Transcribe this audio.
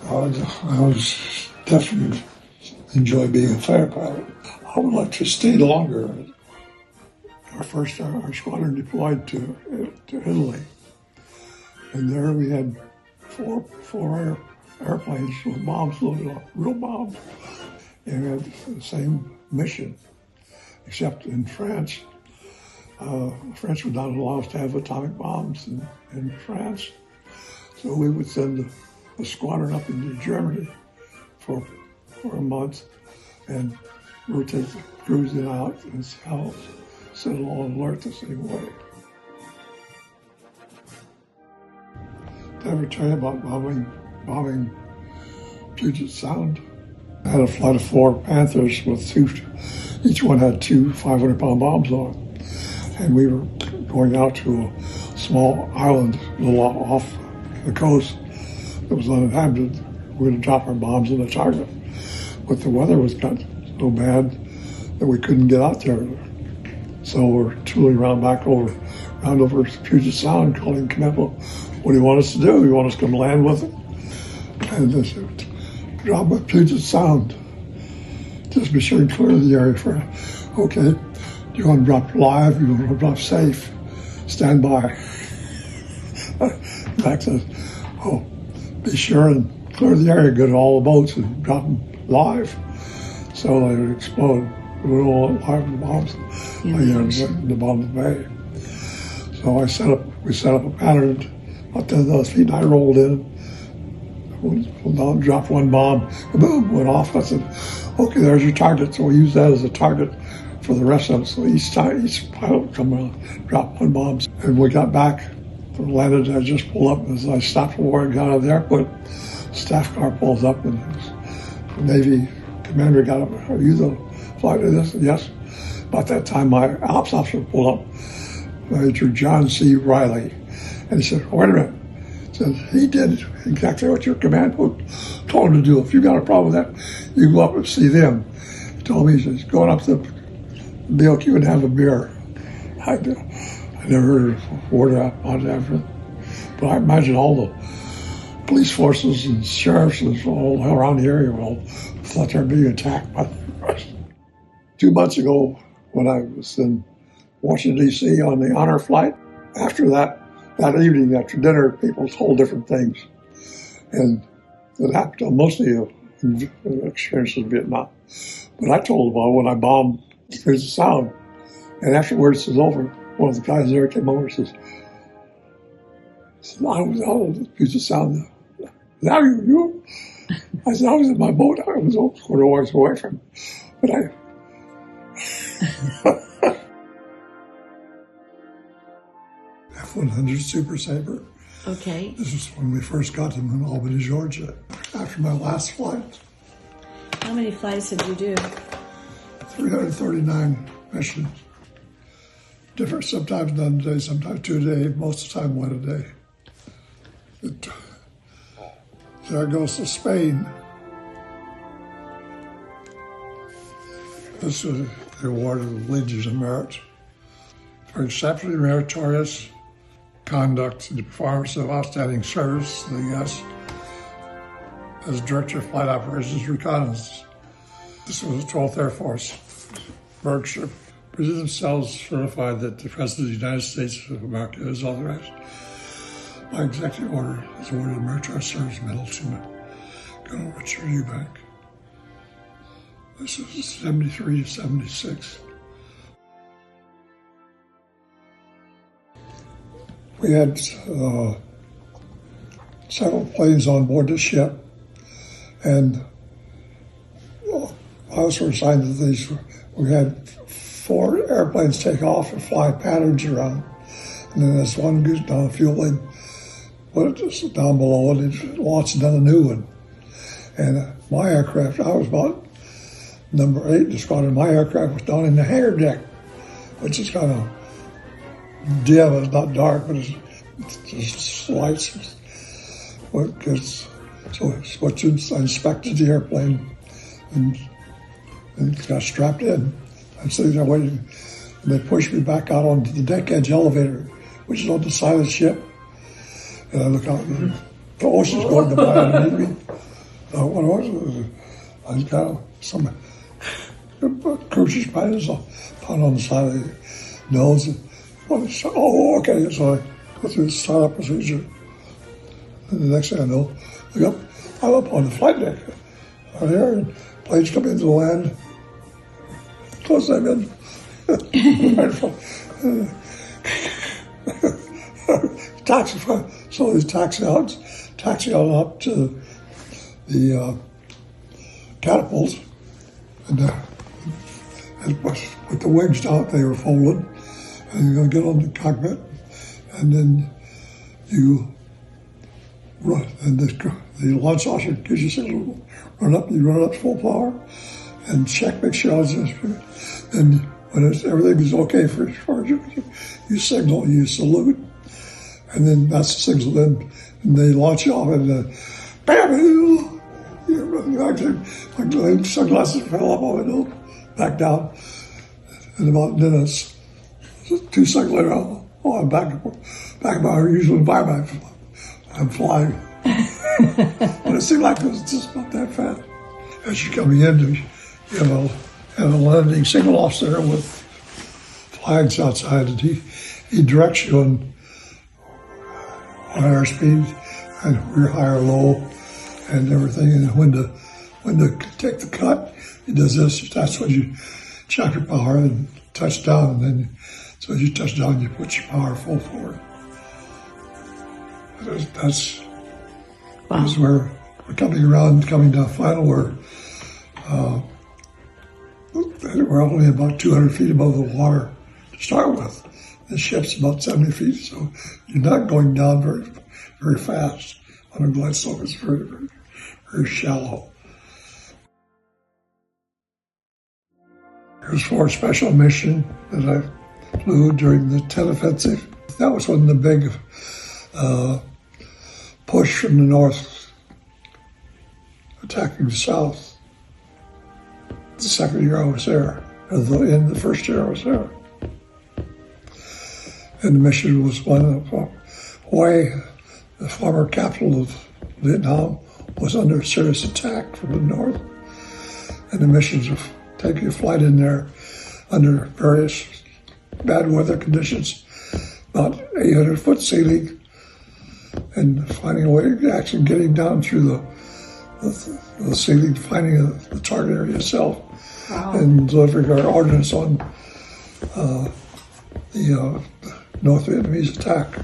I was definitely enjoy being a fighter pilot. I would like to stay longer. Our squadron deployed to Italy, and there we had four airplanes with bombs loaded up, real bombs, and we had the same mission, except in France. The French would not allow us to have atomic bombs in France, so we would send a squadron up into Germany for a month and rotate the crews in and out and set it all on alert the same way. Did I ever tell you about bombing Puget Sound? I had a flight of 4 Panthers with each one had 2 500-pound bombs on it. And we were going out to a small island a little off the coast that was uninhabited. We were to drop our bombs in the target. But the weather got so bad that we couldn't get out there. So we're tooling around over Puget Sound, calling Commando, what do you want us to do? You want us to come land with it? And they said, drop at Puget Sound. Just be sure and clear the area for it. Okay, you want to drop live, you want to drop safe, stand by. Max says, oh, be sure and clear the area, go to all the boats and drop them live. So they would explode. We would all live bombs in the bottom of the bay. So we set up a pattern about 10,000 feet, and I rolled in, dropped one bomb, boom, went off. I said, okay, there's your target. So we used that as a target for the rest of them. So each pilot would come around, drop one bomb. And we got back, landed, I just pulled up. As I stopped before I got out of the airport, staff car pulls up, and the Navy commander got up. Are you the flight of this? Yes. About that time, my ops officer pulled up, Major John C. Riley. And he said, wait a minute. He said, he did exactly what your command told him to do. If you got a problem with that, you go up and see them. He told me, he says, going up to the BOQ and have a beer. I never heard a word on that. But I imagine all the police forces and sheriffs and all around the area all thought they were being attacked by the Russians. 2 months ago, when I was in Washington, D.C. on the honor flight, after that evening, after dinner, people told different things. And it happened to mostly experiences in Vietnam. But I told them when I bombed Puget Sound, and afterwards it was over, one of the guys there came over and says, I was out of Puget Sound. Now you? I said, I was in my boat. I was a quarter hours away from it. But F-100 Super Sabre. Okay. This was when we first got them in Albany, Georgia, after my last flight. How many flights did you do? 339 missions. Different, sometimes done a day, sometimes 2 a day, most of the time 1 a day. There goes to Spain. This was the award of the Legion of Merit for exceptionally meritorious conduct in the performance of outstanding service to the U.S. as Director of Flight Operations Reconnaissance. This was the 12th Air Force, Berkshire. President themselves certified that the President of the United States of America is authorized by executive order is awarded a Meritorious Service Medal to Colonel Richard Eubank. This was 73 to 76. We had several planes on board the ship, and pilots were assigned to these. We had 4 airplanes take off and fly patterns around, and then as one goes down the fuel lane, put it down below and it launched another new one. And my aircraft, I was about number 8 in the squadron. My aircraft was down in the hangar deck, which is kind of dim. It's not dark, but it's just lights. So I inspected the airplane and got strapped in. I'm sitting there waiting, and they pushed me back out onto the deck edge elevator, which is on the side of the ship. And I look out, and the ocean's going by underneath me. What it was I got some crucial spiders found on the side of the nose. Okay, so I go through the startup procedure. And the next thing I know, I'm up on the flight deck out here, and planes come into the land. Close them in. Taxi, so these taxi out up to the catapults, and with the wings down, they were folded, and you're going to get on the cockpit, and then you run, and the launch officer gives you a signal, you run up full power, and make sure all this, and when everything is okay for as far as you signal, you salute, and then that's the signal. Then they launch you off, and then bam! My sunglasses fell off my nose, back down. In about minutes, 2 seconds later, I'm back in my usual environment. I'm flying. But it seemed like it was just not that fast. As you're coming in, you have a landing signal officer with flags outside, and he directs you on airspeed and where high or low and everything, and when to take the cut, he does this. That's when you check your power and touch down, and then so as you touch down, you put your power full forward. That's where we're coming down final. We're only about 200 feet above the water to start with. The ship's about 70 feet, so you're not going down very, very fast on a glide slope. It's very, very, very shallow. It was for a special mission that I flew during the Tet Offensive. That was when the big push from the north attacking the south. The second year I was there, and the first year I was there. And the mission was one of Hawaii, the former capital of Vietnam, was under serious attack from the north. And the missions of taking a flight in there under various bad weather conditions, about 800-foot ceiling, and finding a way, actually getting down through the ceiling, finding the target area itself, and delivering our ordnance on the North Vietnamese attack.